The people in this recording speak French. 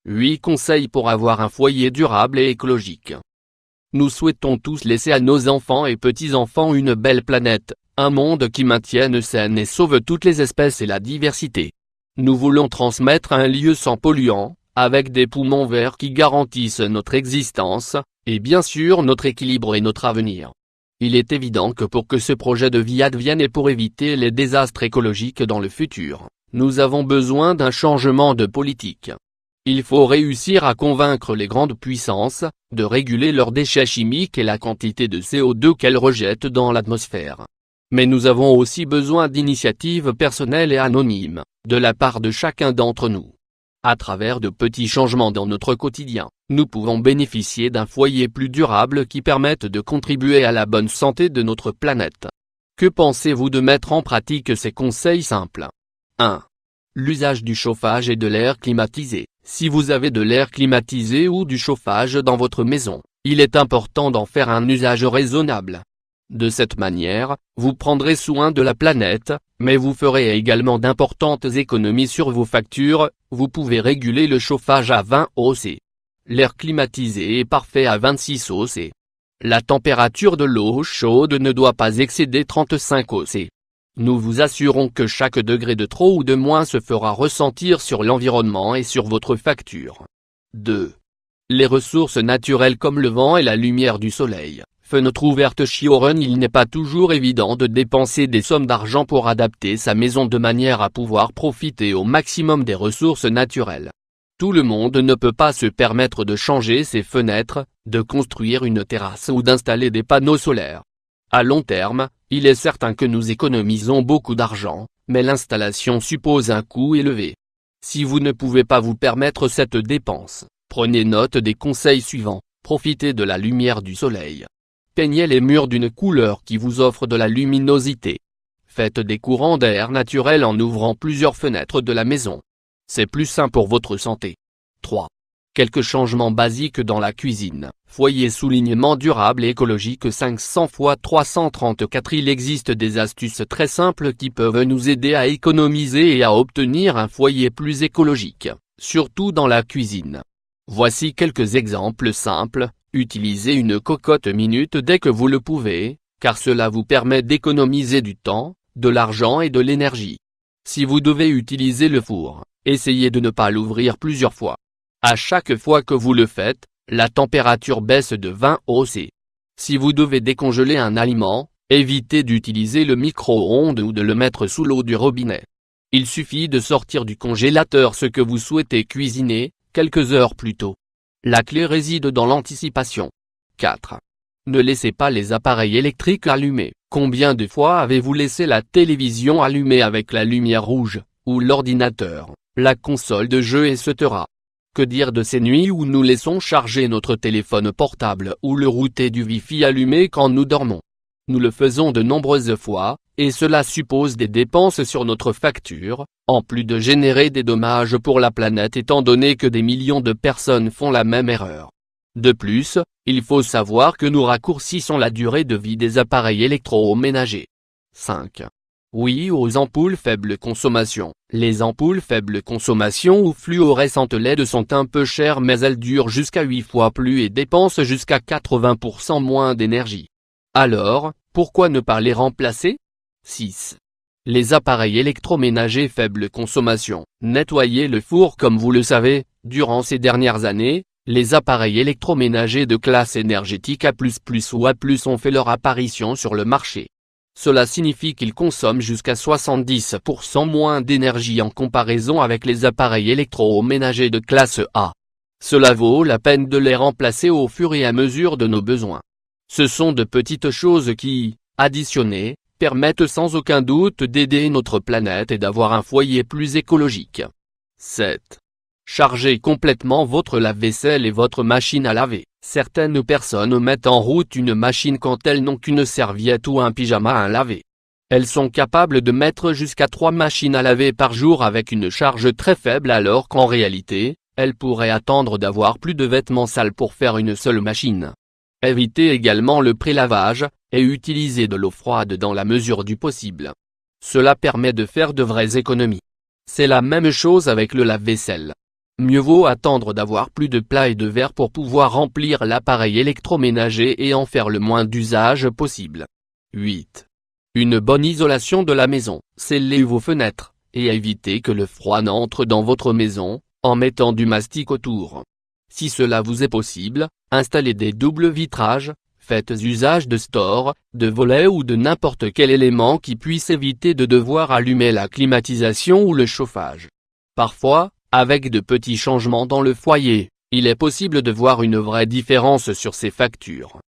8 conseils pour avoir un foyer durable et écologique. Nous souhaitons tous laisser à nos enfants et petits-enfants une belle planète, un monde qui maintienne saine et sauve toutes les espèces et la diversité. Nous voulons transmettre un lieu sans polluants, avec des poumons verts qui garantissent notre existence, et bien sûr notre équilibre et notre avenir. Il est évident que pour que ce projet de vie advienne et pour éviter les désastres écologiques dans le futur, nous avons besoin d'un changement de politique. Il faut réussir à convaincre les grandes puissances, de réguler leurs déchets chimiques et la quantité de CO2 qu'elles rejettent dans l'atmosphère. Mais nous avons aussi besoin d'initiatives personnelles et anonymes, de la part de chacun d'entre nous. À travers de petits changements dans notre quotidien, nous pouvons bénéficier d'un foyer plus durable qui permette de contribuer à la bonne santé de notre planète. Que pensez-vous de mettre en pratique ces conseils simples? 1. L'usage du chauffage et de l'air climatisé. Si vous avez de l'air climatisé ou du chauffage dans votre maison, il est important d'en faire un usage raisonnable. De cette manière, vous prendrez soin de la planète, mais vous ferez également d'importantes économies sur vos factures. Vous pouvez réguler le chauffage à 20 oC. L'air climatisé est parfait à 26 oC. La température de l'eau chaude ne doit pas excéder 35 oC. Nous vous assurons que chaque degré de trop ou de moins se fera ressentir sur l'environnement et sur votre facture. 2. Les ressources naturelles comme le vent et la lumière du soleil. Fenêtre ouverte Chioren. Il n'est pas toujours évident de dépenser des sommes d'argent pour adapter sa maison de manière à pouvoir profiter au maximum des ressources naturelles. Tout le monde ne peut pas se permettre de changer ses fenêtres, de construire une terrasse ou d'installer des panneaux solaires. À long terme, il est certain que nous économisons beaucoup d'argent, mais l'installation suppose un coût élevé. Si vous ne pouvez pas vous permettre cette dépense, prenez note des conseils suivants. Profitez de la lumière du soleil. Peignez les murs d'une couleur qui vous offre de la luminosité. Faites des courants d'air naturel en ouvrant plusieurs fenêtres de la maison. C'est plus sain pour votre santé. 3. Quelques changements basiques dans la cuisine. Foyer soulignement durable et écologique 500 x 334. Il existe des astuces très simples qui peuvent nous aider à économiser et à obtenir un foyer plus écologique, surtout dans la cuisine. Voici quelques exemples simples. Utilisez une cocotte minute dès que vous le pouvez, car cela vous permet d'économiser du temps, de l'argent et de l'énergie. Si vous devez utiliser le four, essayez de ne pas l'ouvrir plusieurs fois. À chaque fois que vous le faites, la température baisse de 20 oC. Si vous devez décongeler un aliment, évitez d'utiliser le micro-ondes ou de le mettre sous l'eau du robinet. Il suffit de sortir du congélateur ce que vous souhaitez cuisiner, quelques heures plus tôt. La clé réside dans l'anticipation. 4. Ne laissez pas les appareils électriques allumés. Combien de fois avez-vous laissé la télévision allumée avec la lumière rouge, ou l'ordinateur, la console de jeu etc. Que dire de ces nuits où nous laissons charger notre téléphone portable ou le router du Wi-Fi allumé quand nous dormons? Nous le faisons de nombreuses fois, et cela suppose des dépenses sur notre facture, en plus de générer des dommages pour la planète étant donné que des millions de personnes font la même erreur. De plus, il faut savoir que nous raccourcissons la durée de vie des appareils électroménagers. 5. Oui aux ampoules faible consommation. Les ampoules faible consommation ou fluorescentes LED sont un peu chères mais elles durent jusqu'à 8 fois plus et dépensent jusqu'à 80% moins d'énergie. Alors, pourquoi ne pas les remplacer? 6. Les appareils électroménagers faible consommation. Nettoyez le four. Comme vous le savez, durant ces dernières années, les appareils électroménagers de classe énergétique A++ ou A+, ont fait leur apparition sur le marché. Cela signifie qu'ils consomment jusqu'à 70% moins d'énergie en comparaison avec les appareils électroménagers de classe A. Cela vaut la peine de les remplacer au fur et à mesure de nos besoins. Ce sont de petites choses qui, additionnées, permettent sans aucun doute d'aider notre planète et d'avoir un foyer plus écologique. 7. Chargez complètement votre lave-vaisselle et votre machine à laver. Certaines personnes mettent en route une machine quand elles n'ont qu'une serviette ou un pyjama à laver. Elles sont capables de mettre jusqu'à 3 machines à laver par jour avec une charge très faible alors qu'en réalité, elles pourraient attendre d'avoir plus de vêtements sales pour faire une seule machine. Évitez également le prélavage, et utilisez de l'eau froide dans la mesure du possible. Cela permet de faire de vraies économies. C'est la même chose avec le lave-vaisselle. mieux vaut attendre d'avoir plus de plats et de verres pour pouvoir remplir l'appareil électroménager et en faire le moins d'usage possible. 8. Une bonne isolation de la maison, scellez vos fenêtres, et évitez que le froid n'entre dans votre maison, en mettant du mastic autour. Si cela vous est possible, installez des doubles vitrages, faites usage de stores, de volets ou de n'importe quel élément qui puisse éviter de devoir allumer la climatisation ou le chauffage. Parfois, avec de petits changements dans le foyer, il est possible de voir une vraie différence sur ces factures.